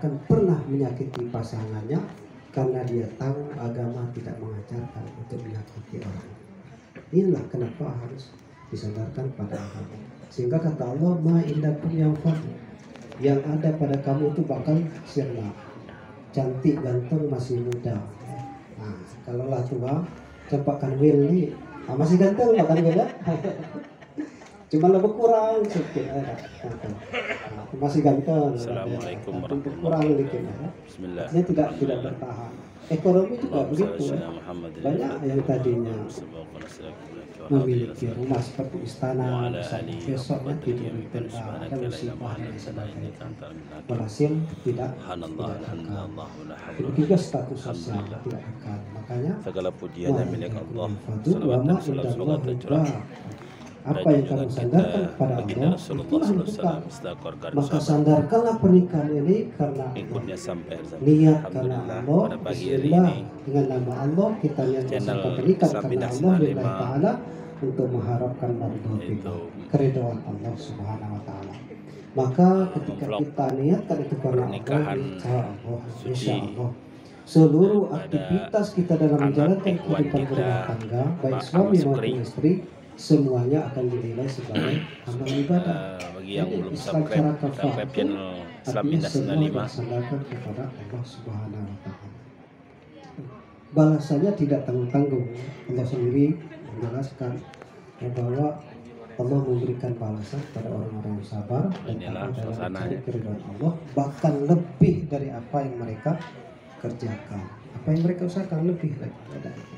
akan pernah menyakiti pasangannya karena dia tahu agama tidak mengajarkan untuk menyakiti orang. Inilah kenapa harus disandarkan pada agama. Sehingga kata Allah, ma indakum yanfad, yang ada pada kamu itu bakal sirna. Cantik, ganteng, masih muda. Nah, kalau lah tua, campakkan Will nih, masih ganteng lah kan beda. Cuma lebih kurang sedikit. Masih ganteng. Assalamualaikum Kurang dikit. Bismillah. Ini tidak bertahan. Ekonomi juga begitu. Banyak yang tadinya memiliki rumah seperti istana, besoknya tidur di tenda, ada musibah dan sebagainya. Walhasil tidak akan. Juga status sosial tidak akan. Makanya segala pujian dan milik Allah. Salawat dan curah apa yang kamu sandarkan kepada Allah, itulah yang dekat. Maka sandarkanlah pernikahan ini karena niat karena Allah. Bismillah, dengan nama Allah kita niatkan pernikahan karena Allah lillahi ta'ala, untuk mengharapkan keridhaan Allah subhanahu wa ta'ala. Maka ketika kita niatkan itu karena Allah, insya Allah seluruh aktivitas kita dalam menjalankan kehidupan berumah tangga, baik suami maupun istri, semuanya akan dinilai sebagai amal ibadah. Bagi yang belum subscribe channel Islam Indah 95, sandarkan kepada Allah Subhanahu wa taala. Balasannya tidak tanggung-tanggung. Allah sendiri menjelaskan bahwa Allah memberikan balasan pada orang-orang yang sabar dan dalam mencari keridhaan Allah, bahkan lebih dari apa yang mereka kerjakan. Apa yang mereka usahakan lebih daripada itu.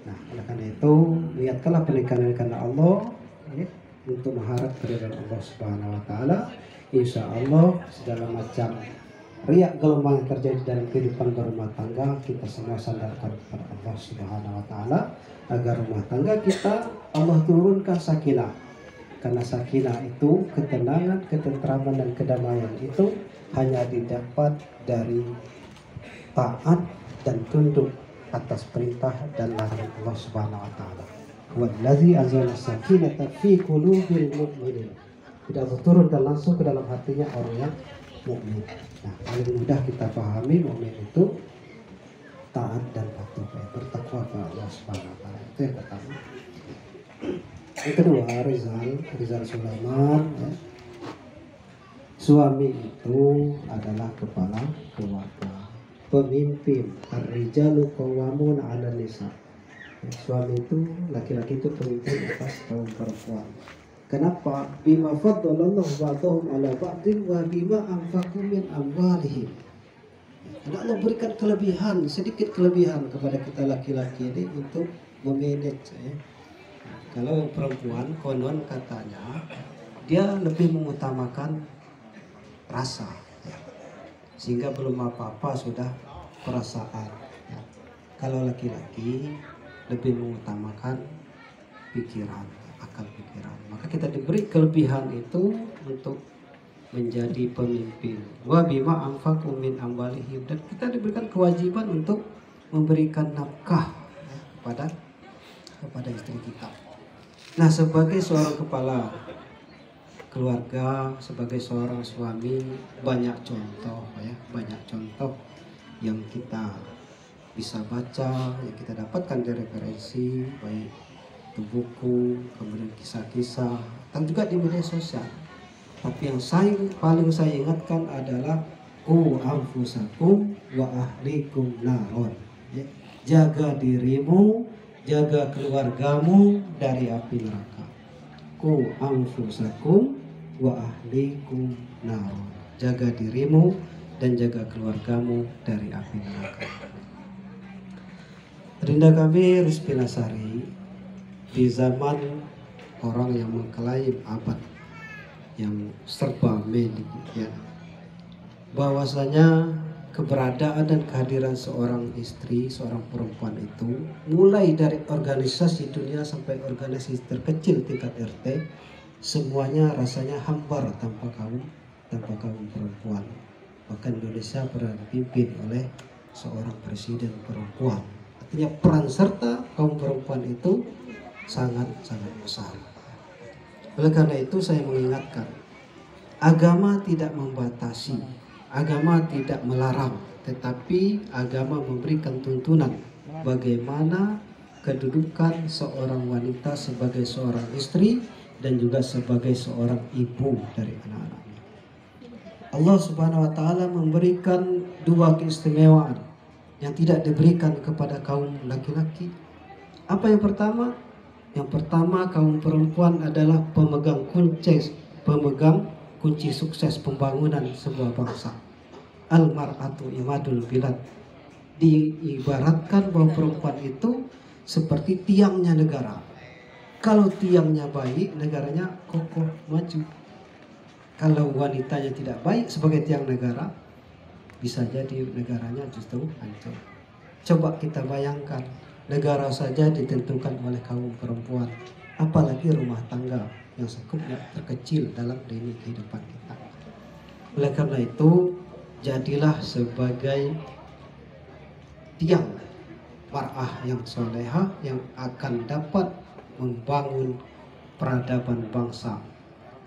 Nah, oleh karena itu lihatkanlah pernikahan karena Allah ya, untuk mengharap keridhaan Allah Subhanahu wa taala. Insya Allah segala macam riak gelombang yang terjadi dalam kehidupan berumah tangga kita semua sandarkan kepada Allah Subhanahu wa taala, agar rumah tangga kita Allah turunkan sakinah. Karena sakinah itu ketenangan, ketentraman dan kedamaian itu hanya didapat dari taat dan tunduk atas perintah dan larangan Allah Subhanahu wa taala. Wallazi anzala sakinata fi qulubil mu'minin. Tidak turun dan langsung ke dalam hatinya orang yang mukmin. Nah, paling mudah kita pahami mukmin itu taat dan patuh, bertakwa kepada Allah Subhanahu wa taala. Itu yang pertama. Yang kedua, Rizal Sulaiman ya. Suami itu adalah kepala keluarga, pemimpin. Ar-rijalu qawwamun 'alan nisa. Suami itu, laki-laki itu pemimpin atas kaum perempuan. Kenapa? Bima faddalallahu ba'dahum 'ala ba'din wa bima anfaqu min amwalihim. Allah berikan kelebihan, sedikit kelebihan kepada kita laki-laki ini untuk memanage ya. Kalau perempuan konon katanya dia lebih mengutamakan rasa ya. Sehingga belum apa-apa sudah perasaan ya. Kalau laki-laki lebih mengutamakan pikiran, akal pikiran. Maka kita diberi kelebihan itu untuk menjadi pemimpin. Wa bima anfaqu min amwalihim, dan kita diberikan kewajiban untuk memberikan nafkah ya, kepada istri kita. Nah, sebagai seorang kepala keluarga, sebagai seorang suami, banyak contoh ya, banyak contoh yang kita bisa baca, yang kita dapatkan dari referensi, baik itu buku, kemudian kisah-kisah, dan juga di media sosial. Tapi yang paling saya ingatkan adalah anfusakum wa ahlikum naron. Ya. Jaga dirimu, jaga keluargamu dari api neraka. Anfusakum wa ahlikum naron. Jaga dirimu dan jaga keluargamu dari api neraka. Rinda kami Rizky Nasari, di zaman orang yang mengklaim abad yang serba medik ya, bahwasanya keberadaan dan kehadiran seorang istri, seorang perempuan itu mulai dari organisasi dunia sampai organisasi terkecil tingkat RT, semuanya rasanya hambar tanpa kaum perempuan. Bahkan Indonesia pernah dipimpin oleh seorang presiden perempuan. Artinya peran serta kaum perempuan itu sangat besar. Oleh karena itu saya mengingatkan, agama tidak membatasi agama tidak melarang, tetapi agama memberikan tuntunan bagaimana kedudukan seorang wanita sebagai seorang istri dan juga sebagai seorang ibu dari anak-anaknya. Allah Subhanahu wa taala memberikan dua keistimewaan yang tidak diberikan kepada kaum laki-laki. Apa yang pertama? Yang pertama, kaum perempuan adalah pemegang kunci sukses pembangunan sebuah bangsa. Al-mar'atu imadul bilad. Diibaratkan bahwa perempuan itu seperti tiangnya negara. Kalau tiangnya baik, negaranya kokoh maju. Kalau wanitanya tidak baik sebagai tiang negara, bisa jadi negaranya justru hancur. Coba kita bayangkan, negara saja ditentukan oleh kaum perempuan, apalagi rumah tangga yang sekupnya terkecil dalam lini kehidupan kita. Oleh karena itu, jadilah sebagai tiang mar'ah yang solehah yang akan dapat membangun peradaban bangsa.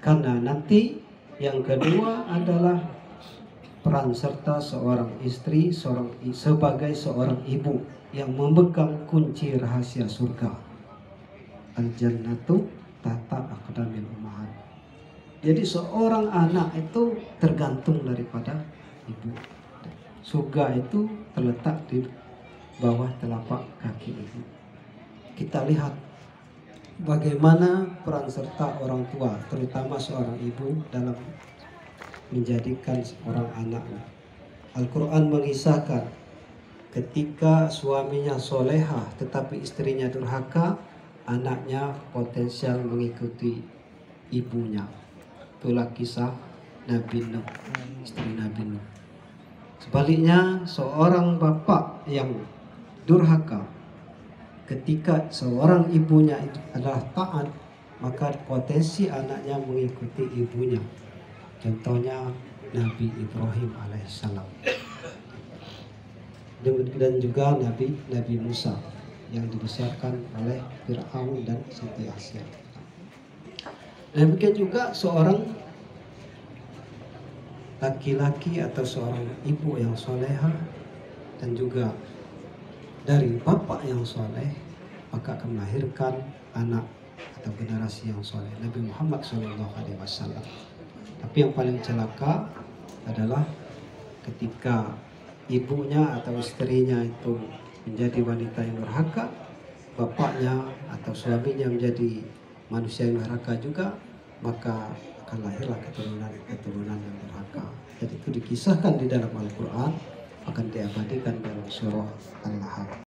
Karena nanti yang kedua adalah peran serta seorang istri sebagai seorang ibu yang memegang kunci rahasia surga. Al-jannatu tahta aqdamil ummahat. Jadi seorang anak itu tergantung daripada ibu. Surga itu terletak di bawah telapak kaki ibu. Kita lihat bagaimana peran serta orang tua, terutama seorang ibu dalam menjadikan seorang anak. Al-Quran mengisahkan ketika suaminya solehah tetapi istrinya durhaka, anaknya potensial mengikuti ibunya. Itulah kisah Nabi Nuh, istri Nabi Nuh. Sebaliknya, seorang bapak yang durhaka, ketika seorang ibunya itu adalah taat, maka potensi anaknya mengikuti ibunya. Contohnya Nabi Ibrahim alaihissalam, dan juga Nabi Musa yang dibesarkan oleh Fir'aun dan Siti Asia. Demikian juga seorang laki-laki atau seorang ibu yang solehah dan juga dari bapak yang soleh, maka akan melahirkan anak atau generasi yang soleh. Nabi Muhammad SAW. Tapi yang paling celaka adalah ketika ibunya atau istrinya itu menjadi wanita yang durhaka, bapaknya atau suaminya menjadi manusia yang durhaka juga, maka akan lahirlah keturunan yang durhaka. Jadi itu dikisahkan di dalam Al-Quran, akan diabadikan dalam surah Al-Lahab.